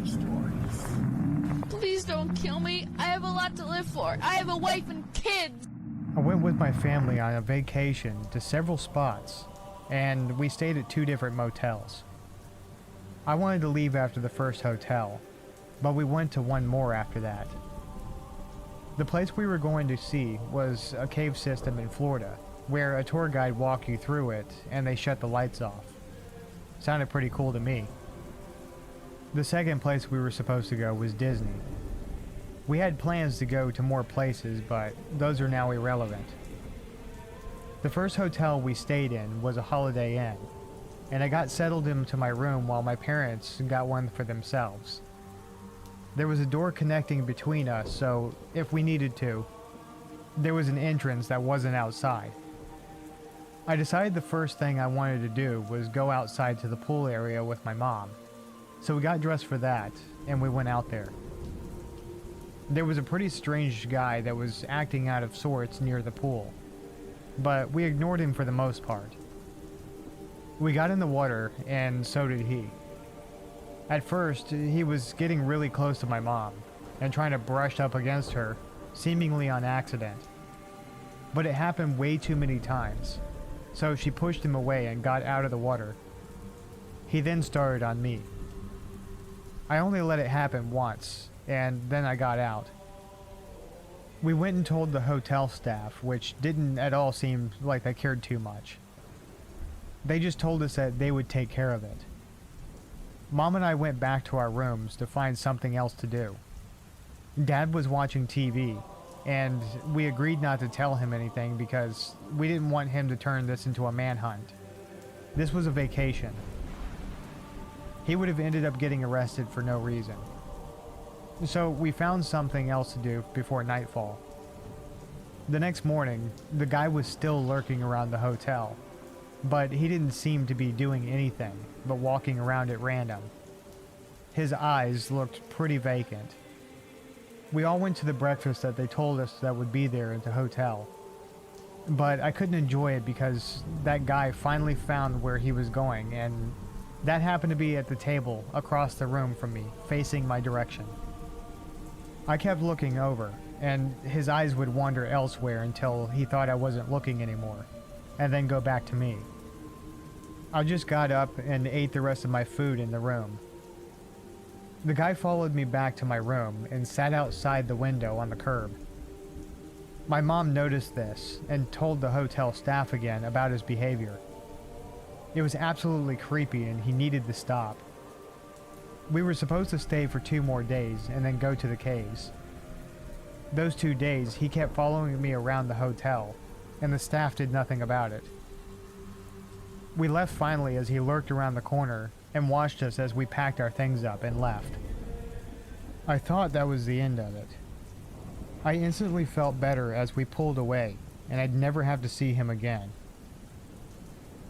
stories. Please don't kill me. I have a lot to live for. I have a wife and kids. I went with my family on a vacation to several spots, and we stayed at 2 different motels. I wanted to leave after the first hotel, but we went to one more after that. The place we were going to see was a cave system in Florida, where a tour guide walked you through it and they shut the lights off. Sounded pretty cool to me. The second place we were supposed to go was Disney. We had plans to go to more places, but those are now irrelevant. The first hotel we stayed in was a Holiday Inn, and I got settled into my room while my parents got one for themselves. There was a door connecting between us, so if we needed to, there was an entrance that wasn't outside. I decided the first thing I wanted to do was go outside to the pool area with my mom, so we got dressed for that, and we went out there. There was a pretty strange guy that was acting out of sorts near the pool, but we ignored him for the most part. We got in the water, and so did he. At first, he was getting really close to my mom, and trying to brush up against her, seemingly on accident. But it happened way too many times, so she pushed him away and got out of the water. He then started on me. I only let it happen once, and then I got out. We went and told the hotel staff, which didn't at all seem like they cared too much. They just told us that they would take care of it. Mom and I went back to our rooms to find something else to do. Dad was watching TV, and we agreed not to tell him anything because we didn't want him to turn this into a manhunt. This was a vacation. He would have ended up getting arrested for no reason. So we found something else to do before nightfall. The next morning, the guy was still lurking around the hotel, but he didn't seem to be doing anything but walking around at random. His eyes looked pretty vacant. We all went to the breakfast that they told us that would be there at the hotel, but I couldn't enjoy it because that guy finally found where he was going, and that happened to be at the table across the room from me, facing my direction. I kept looking over, and his eyes would wander elsewhere until he thought I wasn't looking anymore, and then go back to me. I just got up and ate the rest of my food in the room. The guy followed me back to my room and sat outside the window on the curb. My mom noticed this and told the hotel staff again about his behavior. It was absolutely creepy and he needed to stop. We were supposed to stay for 2 more days and then go to the caves. Those 2 days, he kept following me around the hotel, and the staff did nothing about it. We left finally as he lurked around the corner and watched us as we packed our things up and left. I thought that was the end of it. I instantly felt better as we pulled away, and I'd never have to see him again.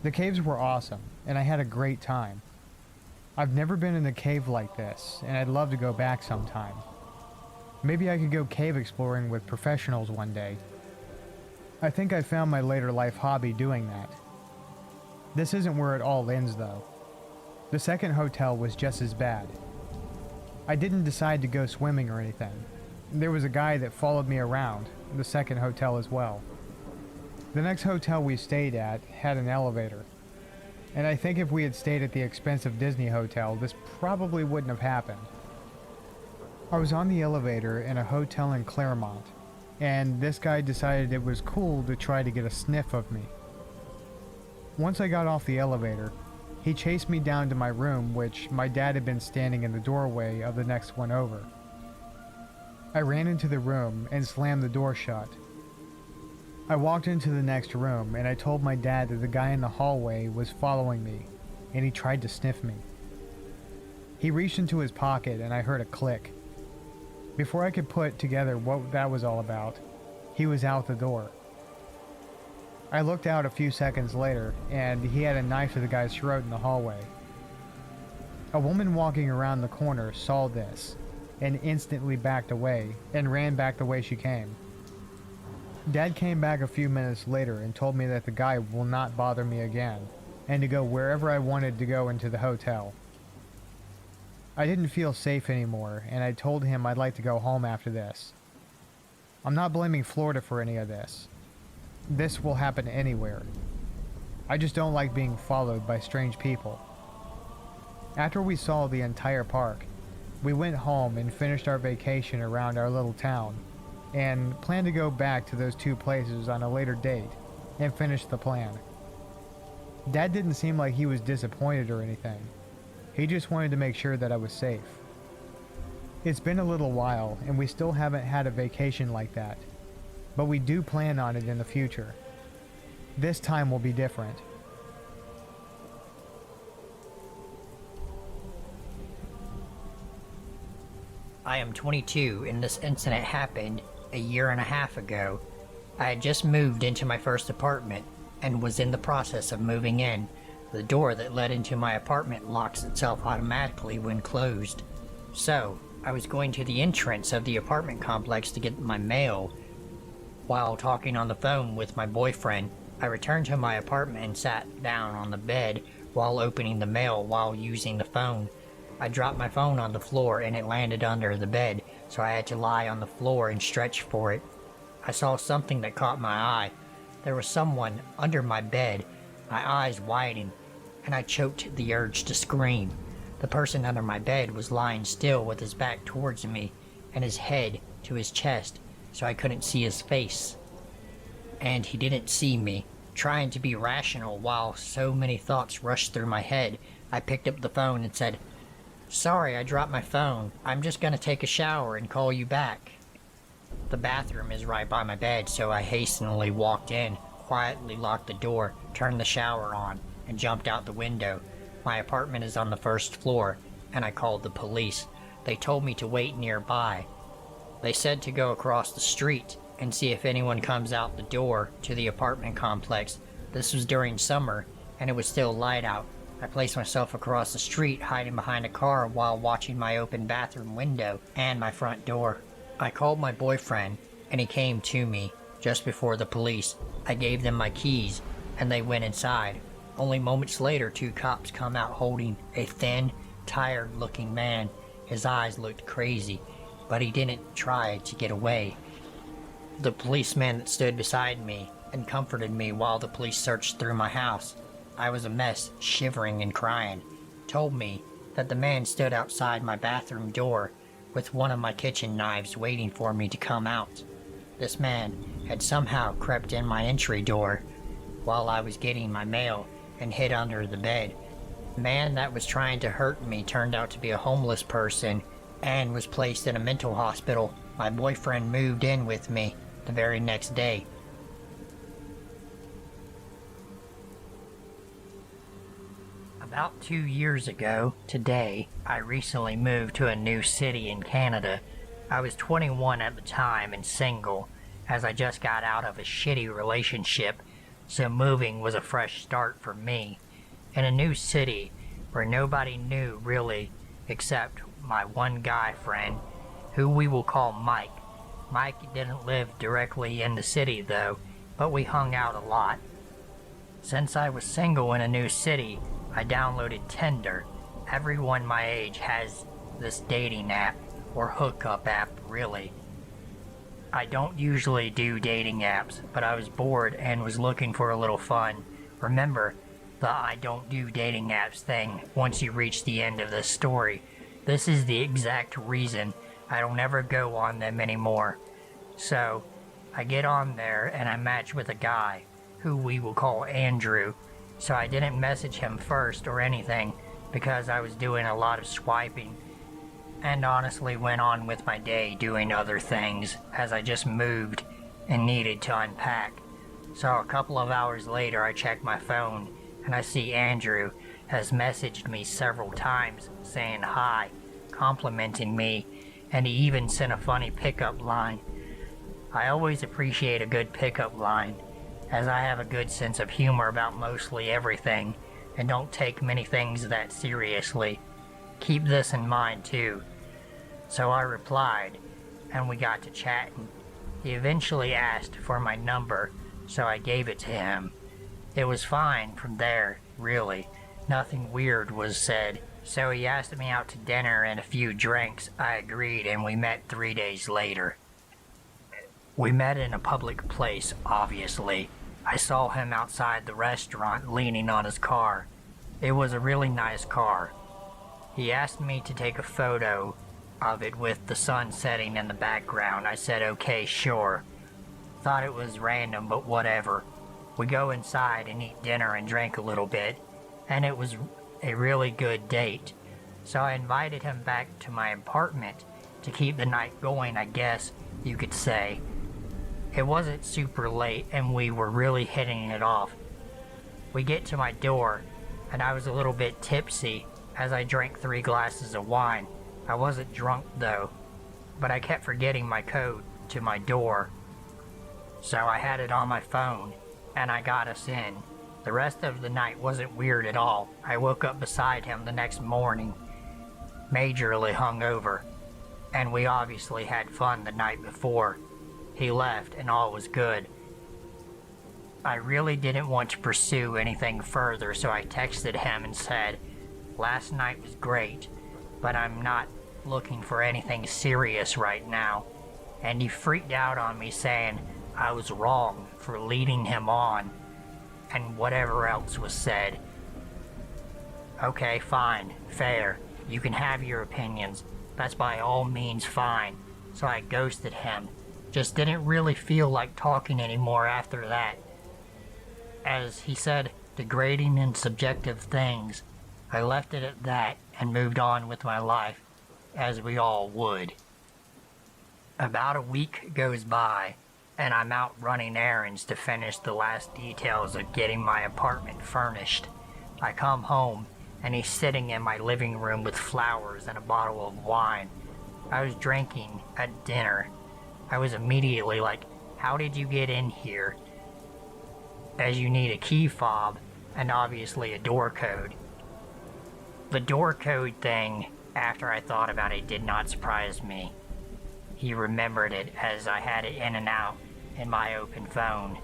The caves were awesome, and I had a great time. I've never been in a cave like this, and I'd love to go back sometime. Maybe I could go cave exploring with professionals one day. I think I found my later life hobby doing that. This isn't where it all ends though. The second hotel was just as bad. I didn't decide to go swimming or anything. There was a guy that followed me around the second hotel as well. The next hotel we stayed at had an elevator, and I think if we had stayed at the expensive Disney hotel, this probably wouldn't have happened. I was on the elevator in a hotel in Claremont, and this guy decided it was cool to try to get a sniff of me. Once I got off the elevator, he chased me down to my room, which my dad had been standing in the doorway of the next one over. I ran into the room and slammed the door shut. I walked into the next room and I told my dad that the guy in the hallway was following me, and he tried to sniff me. He reached into his pocket and I heard a click. Before I could put together what that was all about, he was out the door. I looked out a few seconds later, and he had a knife to the guy's throat in the hallway. A woman walking around the corner saw this, and instantly backed away, and ran back the way she came. Dad came back a few minutes later and told me that the guy will not bother me again, and to go wherever I wanted to go into the hotel. I didn't feel safe anymore, and I told him I'd like to go home after this. I'm not blaming Florida for any of this. This will happen anywhere. I just don't like being followed by strange people. After we saw the entire park, we went home and finished our vacation around our little town, and planned to go back to those two places on a later date and finish the plan. Dad didn't seem like he was disappointed or anything. He just wanted to make sure that I was safe. It's been a little while, and we still haven't had a vacation like that, but we do plan on it in the future. This time will be different. I am 22 and this incident happened a year and a half ago. I had just moved into my first apartment and was in the process of moving in. The door that led into my apartment locks itself automatically when closed. So, I was going to the entrance of the apartment complex to get my mail. While talking on the phone with my boyfriend, I returned to my apartment and sat down on the bed while opening the mail while using the phone. I dropped my phone on the floor and it landed under the bed, so I had to lie on the floor and stretch for it. I saw something that caught my eye. There was someone under my bed. My eyes widened, and I choked the urge to scream. The person under my bed was lying still with his back towards me and his head to his chest, so I couldn't see his face. And he didn't see me. Trying to be rational while so many thoughts rushed through my head, I picked up the phone and said, "Sorry, I dropped my phone. I'm just gonna take a shower and call you back." The bathroom is right by my bed, so I hastily walked in, quietly locked the door, turned the shower on, and jumped out the window. My apartment is on the first floor, and I called the police. They told me to wait nearby. They said to go across the street and see if anyone comes out the door to the apartment complex. This was during summer, and it was still light out. I placed myself across the street, hiding behind a car while watching my open bathroom window and my front door. I called my boyfriend, and he came to me just before the police. I gave them my keys, and they went inside. Only moments later, two cops come out holding a thin, tired-looking man. His eyes looked crazy, but he didn't try to get away. The policeman that stood beside me and comforted me while the police searched through my house. I was a mess, shivering and crying. Told me that the man stood outside my bathroom door with one of my kitchen knives waiting for me to come out. This man had somehow crept in my entry door while I was getting my mail and hid under the bed. The man that was trying to hurt me turned out to be a homeless person and was placed in a mental hospital. My boyfriend moved in with me the very next day. About 2 years ago, today, I recently moved to a new city in Canada. I was 21 at the time and single, as I just got out of a shitty relationship, so moving was a fresh start for me. In a new city, where nobody knew really, except my one guy friend, who we will call Mike. Mike didn't live directly in the city though, but we hung out a lot. Since I was single in a new city, I downloaded Tinder. Everyone my age has this dating app, or hookup app really. I don't usually do dating apps, but I was bored and was looking for a little fun. Remember the I don't do dating apps thing once you reach the end of this story. This is the exact reason I don't ever go on them anymore. So, I get on there and I match with a guy, who we will call Andrew. So I didn't message him first or anything, because I was doing a lot of swiping, and honestly went on with my day doing other things, as I just moved and needed to unpack. So a couple of hours later I check my phone, and I see Andrew has messaged me several times saying hi, complimenting me, and he even sent a funny pickup line. I always appreciate a good pickup line, as I have a good sense of humor about mostly everything, and don't take many things that seriously. Keep this in mind too. So I replied, and we got to chatting. He eventually asked for my number, so I gave it to him. It was fine from there, really. Nothing weird was said, So he asked me out to dinner and a few drinks. I agreed, and we met 3 days later. We met in a public place, obviously. I saw him outside the restaurant leaning on his car. It was a really nice car. He asked me to take a photo of it with the sun setting in the background. I said, okay, sure. Thought it was random, but whatever. We go inside and eat dinner and drink a little bit, and it was a really good date. So I invited him back to my apartment to keep the night going, I guess you could say. It wasn't super late, and we were really hitting it off. We get to my door, and I was a little bit tipsy as I drank 3 glasses of wine. I wasn't drunk though, but I kept forgetting my code to my door. So I had it on my phone, and I got us in. The rest of the night wasn't weird at all. I woke up beside him the next morning, majorly hungover, and we obviously had fun the night before. He left, and all was good. I really didn't want to pursue anything further, so I texted him and said, last night was great, but I'm not looking for anything serious right now. And he freaked out on me, saying I was wrong for leading him on, and whatever else was said. Okay, fine, fair. You can have your opinions. That's by all means fine. So I ghosted him. Just didn't really feel like talking anymore after that. As he said degrading and subjective things, I left it at that and moved on with my life, as we all would. About a week goes by, and I'm out running errands to finish the last details of getting my apartment furnished. I come home, and he's sitting in my living room with flowers and a bottle of wine. I was drinking at dinner. I was immediately like, how did you get in here? As you need a key fob, and obviously a door code. The door code thing, after I thought about it, did not surprise me. He remembered it as I had it in and out in my open phone.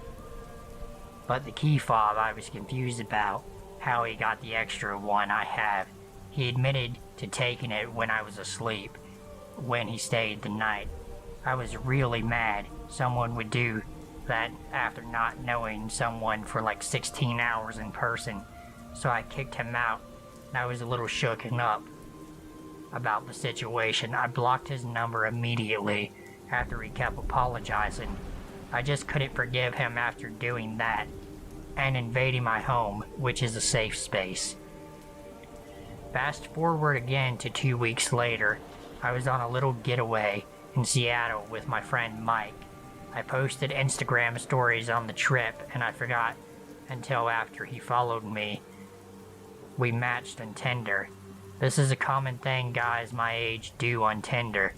But the key fob I was confused about, how he got the extra one I have. He admitted to taking it when I was asleep, when he stayed the night. I was really mad someone would do that after not knowing someone for like 16 hours in person, so I kicked him out, and I was a little shooken up about the situation. I blocked his number immediately after he kept apologizing. I just couldn't forgive him after doing that and invading my home, which is a safe space. Fast forward again to 2 weeks later. I was on a little getaway in Seattle with my friend Mike. I posted Instagram stories on the trip, and I forgot until after he followed me. We matched on Tinder. This is a common thing guys my age do on Tinder.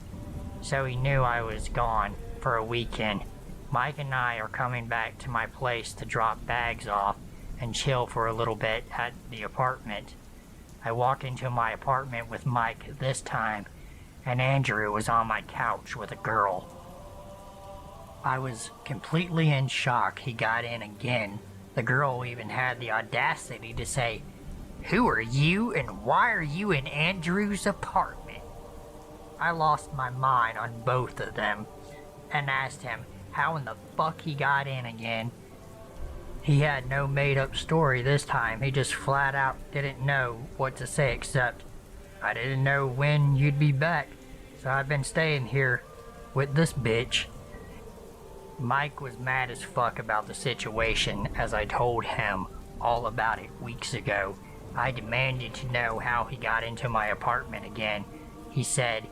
So he knew I was gone for a weekend. Mike and I are coming back to my place to drop bags off and chill for a little bit at the apartment. I walk into my apartment with Mike this time, and Andrew was on my couch with a girl. I was completely in shock he got in again. The girl even had the audacity to say, "Who are you and why are you in Andrew's apartment?" I lost my mind on both of them and asked him how in the fuck he got in again. He had no made-up story this time. He just flat out didn't know what to say except, "I didn't know when you'd be back, so I've been staying here with this bitch." Mike was mad as fuck about the situation, as I told him all about it weeks ago. I demanded to know how he got into my apartment again. He said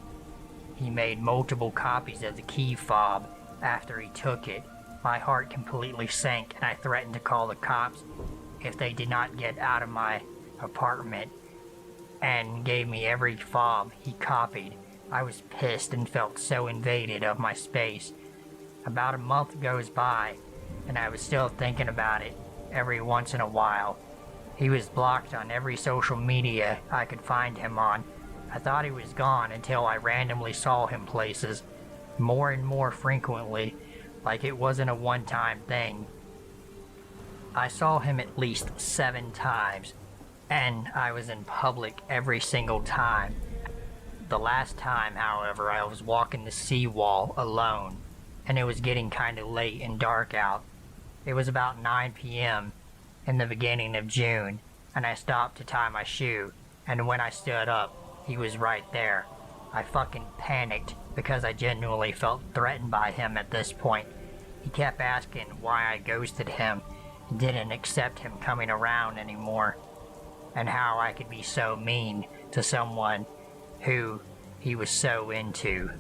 he made multiple copies of the key fob after he took it. My heart completely sank, and I threatened to call the cops if they did not get out of my apartment, and gave me every fob he copied. I was pissed and felt so invaded of my space. About a month goes by, and I was still thinking about it every once in a while. He was blocked on every social media I could find him on. I thought he was gone until I randomly saw him places, more and more frequently, like it wasn't a one-time thing. I saw him at least 7 times, and I was in public every single time. The last time, however, I was walking the seawall alone, and it was getting kinda late and dark out. It was about 9 p.m. in the beginning of June, and I stopped to tie my shoe, and when I stood up, he was right there. I fucking panicked because I genuinely felt threatened by him at this point. He kept asking why I ghosted him and didn't accept him coming around anymore, and how I could be so mean to someone who he was so into.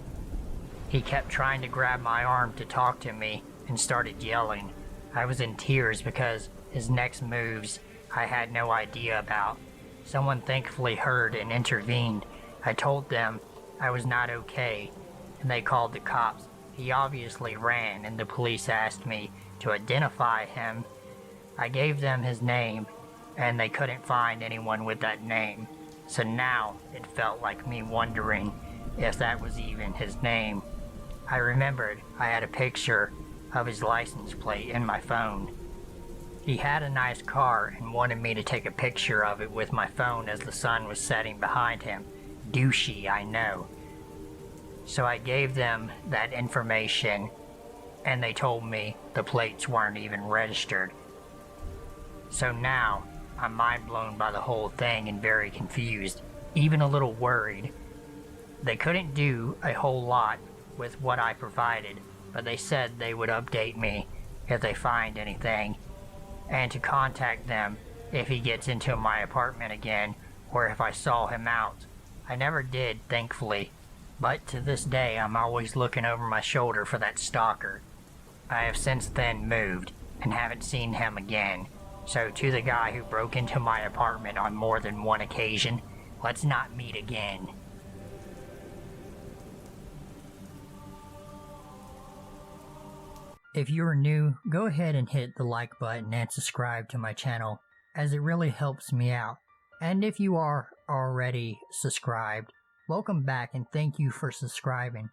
He kept trying to grab my arm to talk to me and started yelling. I was in tears because his next moves I had no idea about. Someone thankfully heard and intervened. I told them I was not okay, and they called the cops. He obviously ran, and the police asked me to identify him. I gave them his name, and they couldn't find anyone with that name. So now it felt like me wondering if that was even his name. I remembered I had a picture of his license plate in my phone. He had a nice car and wanted me to take a picture of it with my phone as the sun was setting behind him. Douchey, I know. So I gave them that information, and they told me the plates weren't even registered. So now, I'm mind blown by the whole thing and very confused, even a little worried. They couldn't do a whole lot with what I provided, but they said they would update me if they find anything, and to contact them if he gets into my apartment again, or if I saw him out. I never did, thankfully, but to this day I'm always looking over my shoulder for that stalker. I have since then moved, and haven't seen him again. So to the guy who broke into my apartment on more than one occasion, let's not meet again. If you're new, go ahead and hit the like button and subscribe to my channel, as it really helps me out. And if you are already subscribed, welcome back and thank you for subscribing.